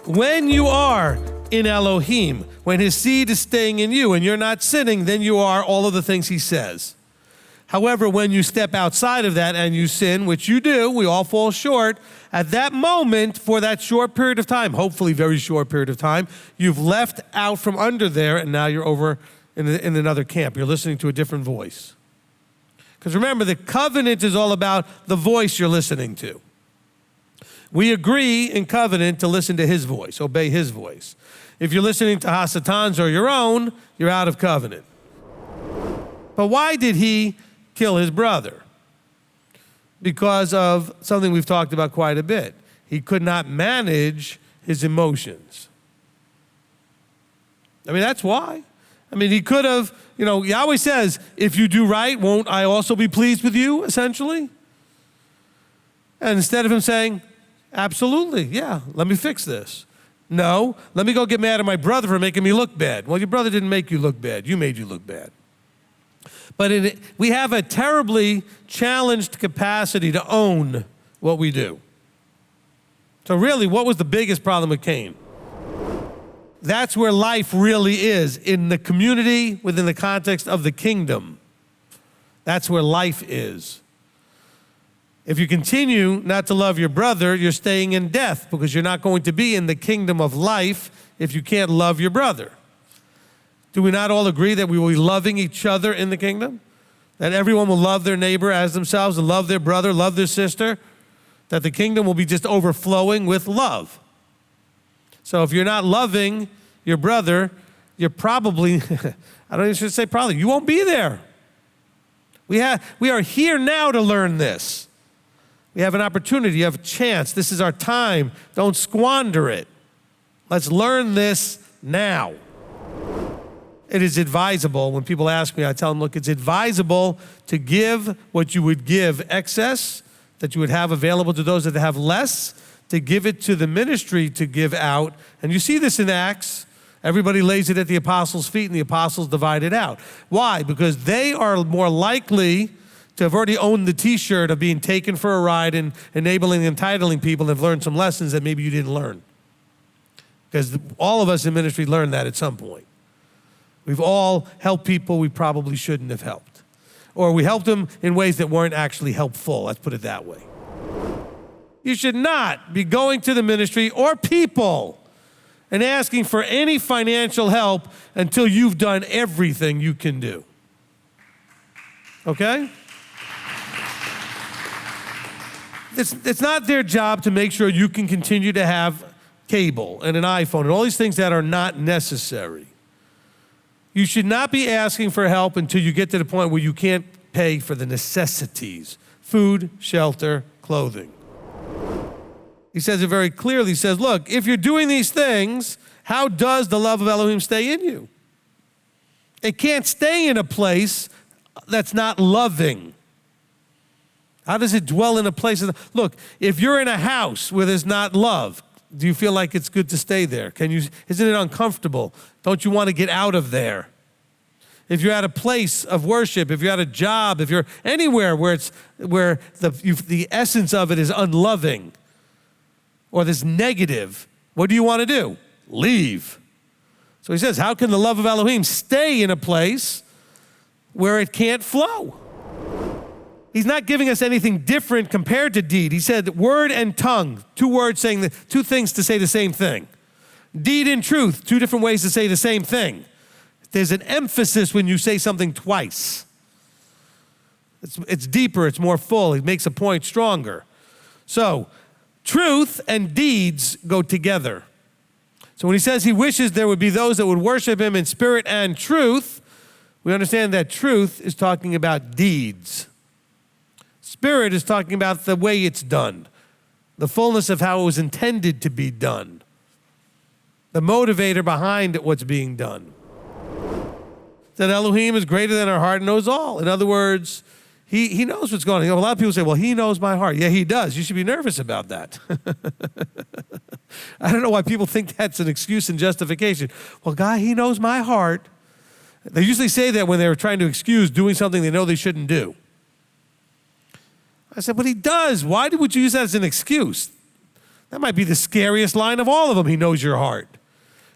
When you are in Elohim, when his seed is staying in you and you're not sinning, then you are all of the things he says. However, when you step outside of that and you sin, which you do, we all fall short, at that moment, for that short period of time, hopefully very short period of time, you've left out from under there and now you're over in another camp. You're listening to a different voice. Because remember, the covenant is all about the voice you're listening to. We agree in covenant to listen to his voice, obey his voice. If you're listening to Hasatan's or your own, you're out of covenant. But why did he kill his brother? Because of something we've talked about quite a bit. He could not manage his emotions. I mean, that's why. I mean, he could have, Yahweh says, if you do right, won't I also be pleased with you, essentially? And instead of him saying, absolutely, yeah, let me fix this. No, let me go get mad at my brother for making me look bad. Well, your brother didn't make you look bad. You made you look bad. But we have a terribly challenged capacity to own what we do. So really, what was the biggest problem with Cain? That's where life really is, in the community, within the context of the kingdom. That's where life is. If you continue not to love your brother, you're staying in death, because you're not going to be in the kingdom of life if you can't love your brother. Do we not all agree that we will be loving each other in the kingdom? That everyone will love their neighbor as themselves and love their brother, love their sister? That the kingdom will be just overflowing with love. So if you're not loving your brother, you're probably, I don't even should say probably, you won't be there. We are here now to learn this. We have an opportunity, you have a chance. This is our time. Don't squander it. Let's learn this now. It is advisable. When people ask me, I tell them, look, it's advisable to give what you would give excess, that you would have available to those that have less, to give it to the ministry to give out. And you see this in Acts. Everybody lays it at the apostles' feet and the apostles divide it out. Why? Because they are more likely to have already owned the t-shirt of being taken for a ride and enabling and entitling people and have learned some lessons that maybe you didn't learn. Because all of us in ministry learned that at some point. We've all helped people we probably shouldn't have helped. Or we helped them in ways that weren't actually helpful, let's put it that way. You should not be going to the ministry or people and asking for any financial help until you've done everything you can do. Okay? It's not their job to make sure you can continue to have cable and an iPhone and all these things that are not necessary. You should not be asking for help until you get to the point where you can't pay for the necessities: food, shelter, clothing. He says it very clearly. He says, look, if you're doing these things, how does the love of Elohim stay in you? It can't stay in a place that's not loving. How does it dwell in a place? Look, if you're in a house where there's not love, do you feel like it's good to stay there? Isn't it uncomfortable? Don't you want to get out of there? If you're at a place of worship, if you're at a job, if you're anywhere where the essence of it is unloving or this negative, what do you want to do? Leave. So he says, how can the love of Elohim stay in a place where it can't flow? He's not giving us anything different compared to deed. He said word and tongue, two words saying two things to say the same thing. Deed and truth, two different ways to say the same thing. There's an emphasis when you say something twice. It's deeper, it's more full. It makes a point stronger. So truth and deeds go together. So when he says he wishes there would be those that would worship him in spirit and truth, we understand that truth is talking about deeds. Spirit is talking about the way it's done, the fullness of how it was intended to be done, the motivator behind what's being done. That Elohim is greater than our heart and knows all. In other words, he knows what's going on. A lot of people say, well, he knows my heart. Yeah, he does. You should be nervous about that. I don't know why people think that's an excuse and justification. Well, God, he knows my heart. They usually say that when they're trying to excuse doing something they know they shouldn't do. I said, but he does. Why would you use that as an excuse? That might be the scariest line of all of them. He knows your heart.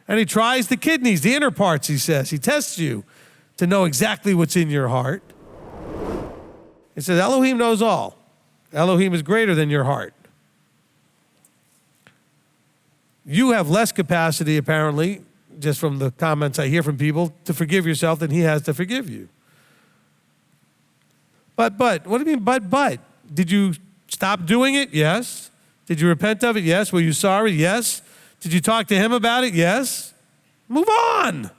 And he tries the kidneys, the inner parts, he says. He tests you to know exactly what's in your heart. He says, Elohim knows all. Elohim is greater than your heart. You have less capacity, apparently, just from the comments I hear from people, to forgive yourself than he has to forgive you. But, what do you mean, but? Did you stop doing it? Yes. Did you repent of it? Yes. Were you sorry? Yes. Did you talk to him about it? Yes. Move on.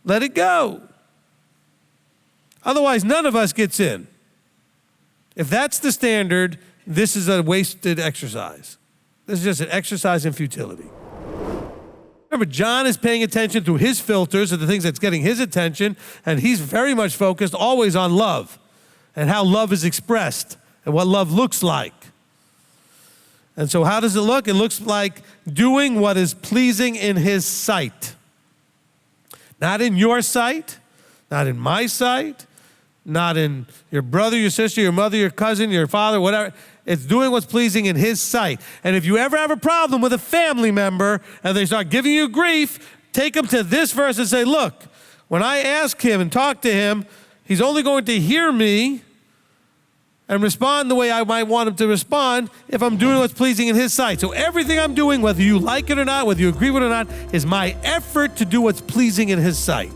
Let it go. Otherwise, none of us gets in. If that's the standard, this is a wasted exercise. This is just an exercise in futility. Remember, John is paying attention through his filters of the things that's getting his attention, and he's very much focused always on love and how love is expressed and what love looks like. And so how does it look? It looks like doing what is pleasing in his sight. Not in your sight, not in my sight, not in your brother, your sister, your mother, your cousin, your father, whatever. It's doing what's pleasing in his sight. And if you ever have a problem with a family member and they start giving you grief, take them to this verse and say, look, when I ask him and talk to him, he's only going to hear me and respond the way I might want him to respond if I'm doing what's pleasing in his sight. So everything I'm doing, whether you like it or not, whether you agree with it or not, is my effort to do what's pleasing in his sight.